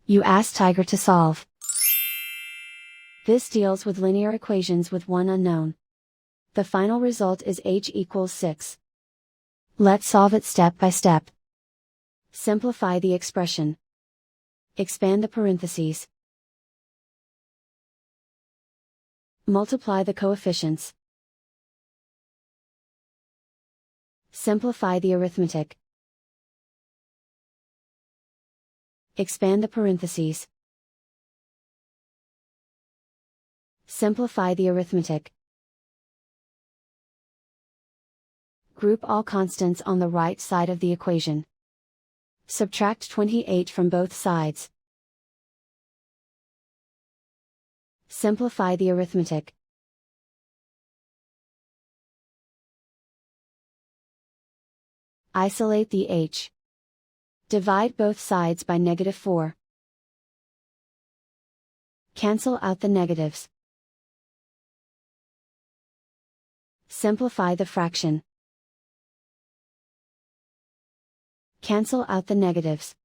You ask Tiger to solve. This deals with linear equations with one unknown. The final result is h equals 6. Let's solve it step by step. Simplify the expression. Expand the parentheses. Multiply the coefficients. Simplify the arithmetic. Expand the parentheses. Simplify the arithmetic. Group all constants on the right side of the equation. Subtract 28 from both sides. Simplify the arithmetic. Isolate the h. Divide both sides by -4. Cancel out the negatives. Simplify the fraction. Cancel out the negatives.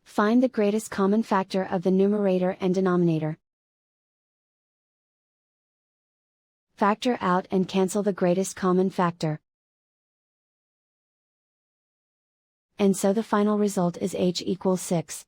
Find the greatest common factor of the numerator and denominator. Factor out and cancel the greatest common factor. And so the final result is h equals 6.